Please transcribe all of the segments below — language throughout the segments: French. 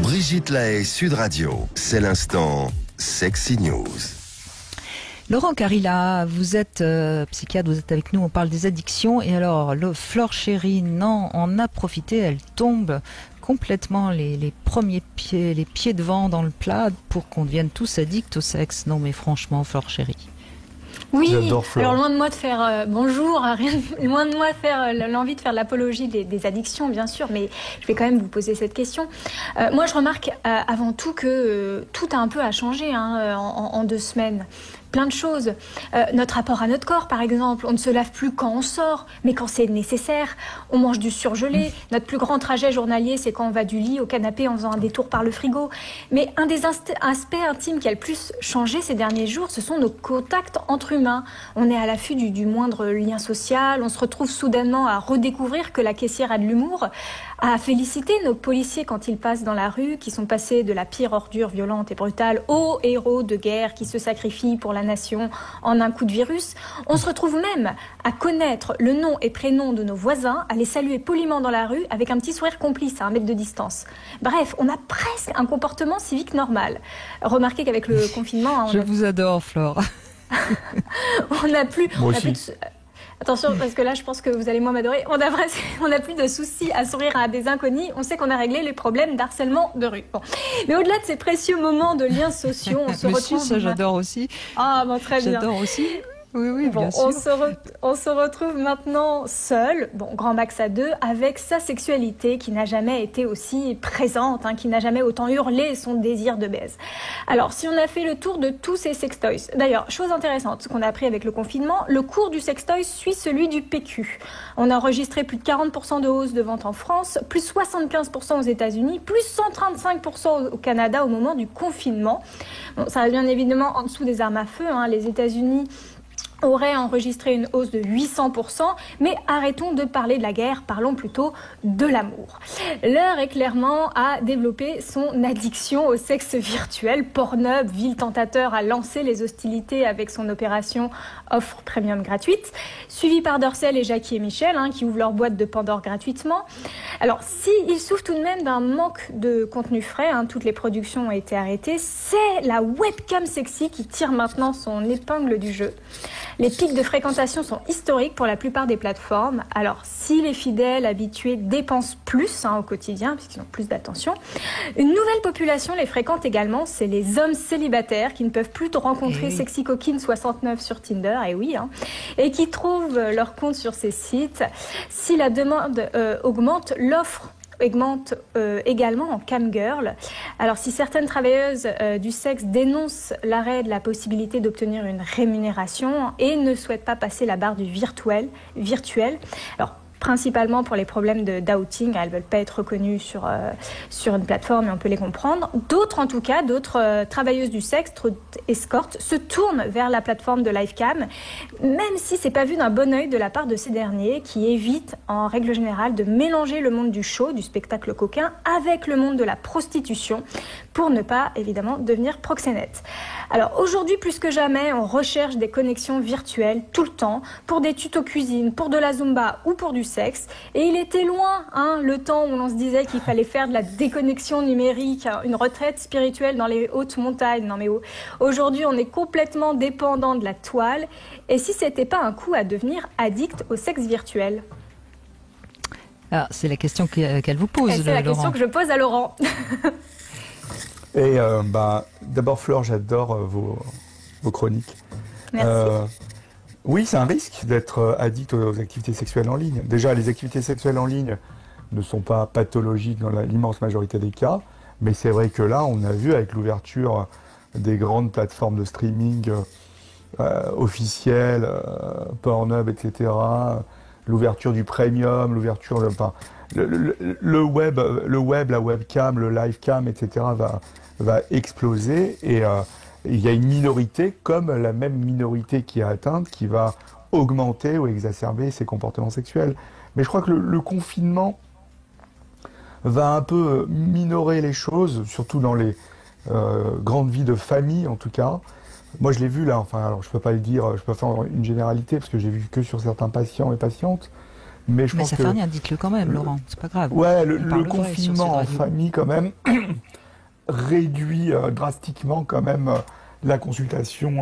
Brigitte Lahaie, Sud Radio, c'est l'instant Sexy News. Laurent Carilla, vous êtes psychiatre, vous êtes avec nous, on parle des addictions. Et alors, Flore Chéri, non, en a profité, elle tombe complètement les pieds devant dans le plat pour qu'on devienne tous addicts au sexe. Non mais franchement, Flore Chéri. Oui, alors loin de moi de faire bonjour, loin de moi de faire l'envie de faire l'apologie des addictions, bien sûr, mais je vais quand même vous poser cette question. Moi, je remarque avant tout que tout a un peu à changer en 2 semaines. Plein de choses. Notre rapport à notre corps, par exemple. On ne se lave plus quand on sort, mais quand c'est nécessaire. On mange du surgelé. Notre plus grand trajet journalier, c'est quand on va du lit au canapé en faisant un détour par le frigo. Mais un des aspects intimes qui a le plus changé ces derniers jours, ce sont nos contacts entre humains. On est à l'affût du moindre lien social. On se retrouve soudainement à redécouvrir que la caissière a de l'humour, à féliciter nos policiers quand ils passent dans la rue, qui sont passés de la pire ordure violente et brutale aux héros de guerre qui se sacrifient pour la nation en un coup de virus. On se retrouve même à connaître le nom et prénom de nos voisins, à les saluer poliment dans la rue avec un petit sourire complice à 1 mètre de distance. Bref, on a presque un comportement civique normal. Remarquez qu'avec le confinement... Je vous adore, Flore. on n'a plus... Attention, parce que là, je pense que vous allez moins m'adorer. On n'a plus de soucis à sourire à des inconnus. On sait qu'on a réglé les problèmes d'harcèlement de rue. Bon. Mais au-delà de ces précieux moments de liens sociaux, on se retrouve... ça, j'adore aussi. Ah, bon, très bien. J'adore aussi. Oui, bien sûr. On se retrouve maintenant seul, grand max à 2, avec sa sexualité qui n'a jamais été aussi présente, qui n'a jamais autant hurlé son désir de baise. Alors, si on a fait le tour de tous ces sextoys, d'ailleurs, chose intéressante, ce qu'on a appris avec le confinement, le cours du sextoy suit celui du PQ. On a enregistré plus de 40% de hausse de vente en France, plus 75% aux États-Unis, plus 135% au Canada au moment du confinement. Bon, ça va bien évidemment en dessous des armes à feu, les États-Unis aurait enregistré une hausse de 800%, mais arrêtons de parler de la guerre, parlons plutôt de l'amour. L'heure est clairement à développer son addiction au sexe virtuel. Pornhub, vil tentateur, a lancé les hostilités avec son opération offre premium gratuite, suivi par Dorsel et Jackie et Michel, qui ouvrent leur boîte de Pandore gratuitement. Alors, s'ils souffrent tout de même d'un manque de contenu frais, toutes les productions ont été arrêtées, c'est la webcam sexy qui tire maintenant son épingle du jeu. Les pics de fréquentation sont historiques pour la plupart des plateformes. Alors, si les fidèles habitués dépensent plus au quotidien, puisqu'ils ont plus d'attention, une nouvelle population les fréquente également, c'est les hommes célibataires qui ne peuvent plus rencontrer Sexy Coquine 69 sur Tinder, et qui trouvent leur compte sur ces sites. Si la demande augmente, l'offre augmente également en camgirl. Alors, si certaines travailleuses du sexe dénoncent l'arrêt de la possibilité d'obtenir une rémunération et ne souhaitent pas passer la barre du virtuel, alors principalement pour les problèmes d'outing, elles ne veulent pas être reconnues sur une plateforme et on peut les comprendre. D'autres travailleuses du sexe, escortes, se tournent vers la plateforme de Livecam, même si ce n'est pas vu d'un bon œil de la part de ces derniers qui évitent en règle générale de mélanger le monde du show, du spectacle coquin, avec le monde de la prostitution pour ne pas évidemment devenir proxénète. Alors aujourd'hui plus que jamais, on recherche des connexions virtuelles tout le temps pour des tutos cuisine, pour de la Zumba ou pour du sexe. Et il était loin le temps où l'on se disait qu'il fallait faire de la déconnexion numérique, une retraite spirituelle dans les hautes montagnes. Non mais aujourd'hui, on est complètement dépendant de la toile. Et si c'était pas un coup à devenir addict au sexe virtuel? Ah, c'est la question qu'elle vous pose, c'est la question que je pose à Laurent. Et d'abord, Flore, j'adore vos chroniques. Merci. Oui, c'est un risque d'être addict aux activités sexuelles en ligne. Déjà, les activités sexuelles en ligne ne sont pas pathologiques dans l'immense majorité des cas, mais c'est vrai que là, on a vu avec l'ouverture des grandes plateformes de streaming officielles, Pornhub, etc., l'ouverture du premium, l'ouverture le web, la webcam, le livecam, etc. va exploser et il y a une minorité, comme la même minorité qui est atteinte, qui va augmenter ou exacerber ses comportements sexuels. Mais je crois que le confinement va un peu minorer les choses, surtout dans les grandes vies de famille en tout cas. Moi je l'ai vu là, alors je peux pas le dire, je peux pas faire une généralité parce que j'ai vu que sur certains patients et patientes, Mais ça fait rien, dites-le quand même, Laurent, c'est pas grave. Ouais, le confinement en famille, quand même, réduit drastiquement, quand même, la consultation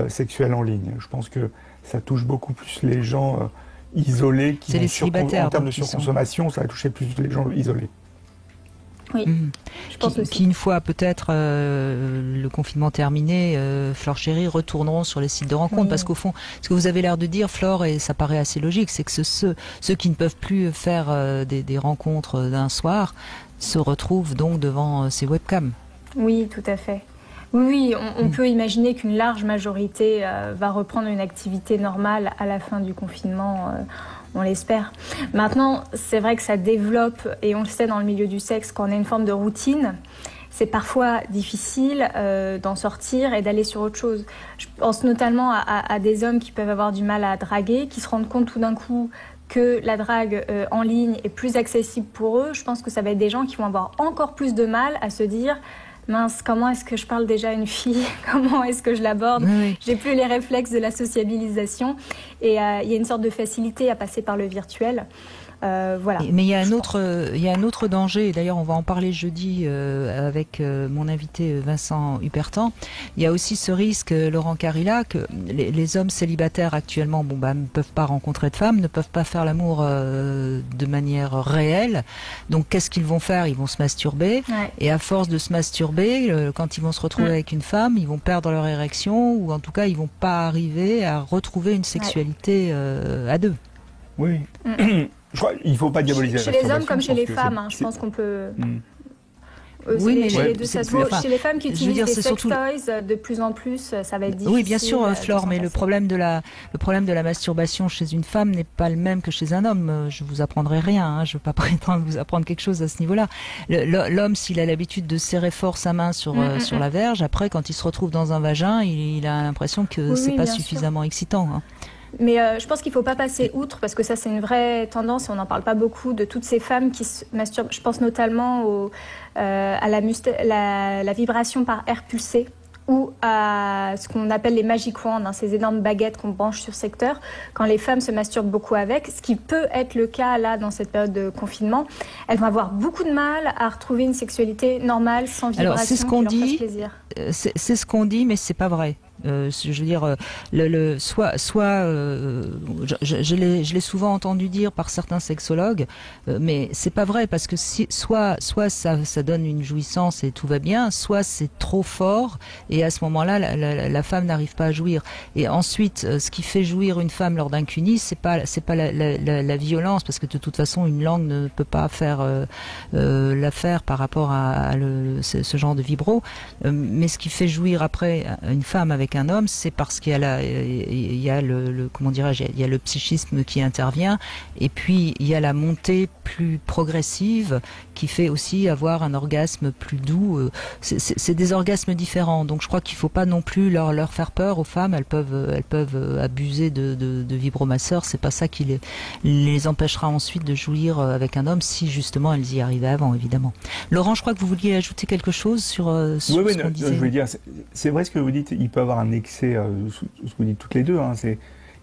sexuelle en ligne. Je pense que ça touche beaucoup plus les gens isolés qui c'est les célibataires. En termes de surconsommation, ça va toucher plus les gens isolés. Oui, je pense aussi. Qui, une fois peut-être le confinement terminé, Flore Chéri, retourneront sur les sites de rencontres. Parce qu'au fond, ce que vous avez l'air de dire, Flore, et ça paraît assez logique, c'est que ceux qui ne peuvent plus faire des rencontres d'un soir se retrouvent donc devant ces webcams. Oui, tout à fait. Oui, on peut imaginer qu'une large majorité va reprendre une activité normale à la fin du confinement. On l'espère. Maintenant, c'est vrai que ça développe, et on le sait dans le milieu du sexe, quand on a une forme de routine, c'est parfois difficile d'en sortir et d'aller sur autre chose. Je pense notamment à des hommes qui peuvent avoir du mal à draguer, qui se rendent compte tout d'un coup que la drague en ligne est plus accessible pour eux. Je pense que ça va être des gens qui vont avoir encore plus de mal à se dire mince, comment est-ce que je parle déjà à une fille? Comment est-ce que je l'aborde? J'ai plus les réflexes de la sociabilisation. Et il y a une sorte de facilité à passer par le virtuel. Voilà. Mais il y a un autre danger, et d'ailleurs on va en parler jeudi avec mon invité Vincent Hupertan. Il y a aussi ce risque, Laurent Carilla, que les hommes célibataires actuellement ne peuvent pas rencontrer de femmes, ne peuvent pas faire l'amour de manière réelle. Donc qu'est-ce qu'ils vont faire? Ils vont se masturber, et à force de se masturber, quand ils vont se retrouver avec une femme, ils vont perdre leur érection, ou en tout cas ils vont pas arriver à retrouver une sexualité à deux. Oui. Je crois qu'il ne faut pas diaboliser chez les hommes comme chez les femmes, je pense qu'on peut... Oui, mais chez les deux, ça se vaut. Chez les femmes qui utilisent des sex toys, de plus en plus, ça va être difficile. Oui, bien sûr, Flore, mais le problème de la masturbation chez une femme n'est pas le même que chez un homme. Je vous apprendrai rien, je ne veux pas prétendre vous apprendre quelque chose à ce niveau-là. L'homme, s'il a l'habitude de serrer fort sa main sur la verge, après, quand il se retrouve dans un vagin, il a l'impression que c'est pas suffisamment excitant. Mais je pense qu'il ne faut pas passer outre, parce que ça c'est une vraie tendance et on n'en parle pas beaucoup, de toutes ces femmes qui se masturbent. Je pense notamment à la vibration par air pulsé, ou à ce qu'on appelle les magic wands, ces énormes baguettes qu'on branche sur secteur, quand les femmes se masturbent beaucoup avec, ce qui peut être le cas là dans cette période de confinement, elles vont avoir beaucoup de mal à retrouver une sexualité normale, sans vibration. Alors c'est ce qu'on dit, c'est ce qu'on dit, mais c'est pas vrai. Je veux dire, je l'ai souvent entendu dire par certains sexologues, mais c'est pas vrai, parce que soit ça donne une jouissance et tout va bien, soit c'est trop fort et à ce moment-là la femme n'arrive pas à jouir. Et ensuite, ce qui fait jouir une femme lors d'un cuni, c'est pas la violence, parce que de toute façon une langue ne peut pas faire l'affaire par rapport à ce genre de vibro, mais ce qui fait jouir après une femme avec un homme, c'est parce qu'il y a comment dirais-je, il y a le psychisme qui intervient, et puis il y a la montée plus progressive qui fait aussi avoir un orgasme plus doux. C'est des orgasmes différents, donc je crois qu'il faut pas non plus leur faire peur aux femmes. Elles peuvent abuser de vibromasseurs, c'est pas ça qui les empêchera ensuite de jouir avec un homme, si justement elles y arrivaient avant, évidemment. Laurent, je crois que vous vouliez ajouter quelque chose sur ce qu'on disait. Je veux dire, c'est vrai ce que vous dites, il peut avoir un excès, ce que vous dites toutes les deux,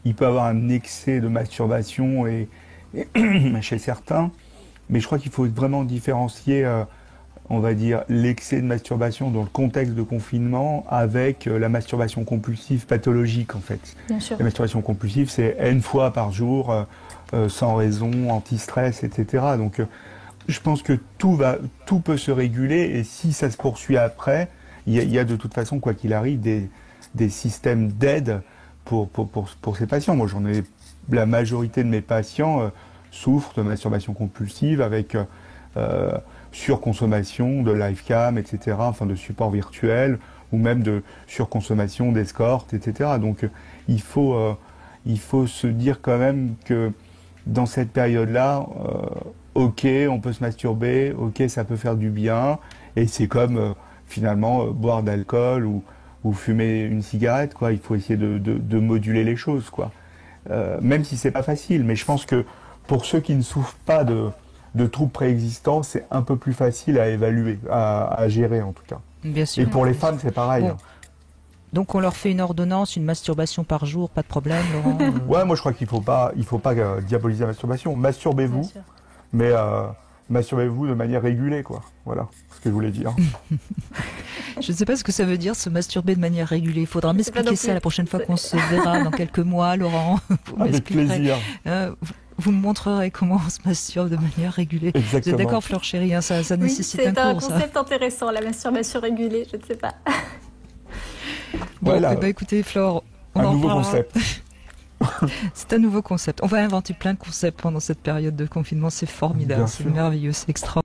il peut avoir un excès de masturbation et chez certains, mais je crois qu'il faut vraiment différencier, on va dire, l'excès de masturbation dans le contexte de confinement avec la masturbation compulsive pathologique, en fait. Bien sûr. La masturbation compulsive, c'est N fois par jour, sans raison, anti-stress, etc. Donc, je pense que tout peut se réguler, et si ça se poursuit après, il y a de toute façon, quoi qu'il arrive, des systèmes d'aide pour ces patients. Moi, la majorité de mes patients souffrent de masturbation compulsive avec surconsommation de livecam, etc., enfin de support virtuel, ou même de surconsommation d'escorte, etc. Donc, il faut se dire quand même que dans cette période-là, ok, on peut se masturber, ok, ça peut faire du bien, et c'est comme finalement boire d'alcool ou fumer une cigarette, quoi. Il faut essayer de moduler les choses, quoi. Même si c'est pas facile, mais je pense que pour ceux qui ne souffrent pas de troubles préexistants, c'est un peu plus facile à évaluer, à gérer en tout cas. Bien sûr. Et pour les femmes, c'est pareil. Bon. Donc on leur fait une ordonnance, une masturbation par jour, pas de problème, Laurent. Ouais, moi je crois qu'il faut pas diaboliser la masturbation. Masturbez-vous, mais masturbez-vous de manière régulée, quoi. Voilà ce que je voulais dire. Je ne sais pas ce que ça veut dire, se masturber de manière régulée. Il faudra m'expliquer ça la prochaine fois qu'on se verra dans quelques mois, Laurent. Vous Avec plaisir. Vous me montrerez comment on se masturbe de manière régulée. Exactement. Vous êtes d'accord, Fleur Chérie, hein, ça nécessite un cours. C'est un concept intéressant, la masturbation régulée, je ne sais pas. Bon, voilà. Écoutez, Flore, un nouveau concept. C'est un nouveau concept. On va inventer plein de concepts pendant cette période de confinement. C'est formidable, c'est merveilleux, c'est extraordinaire.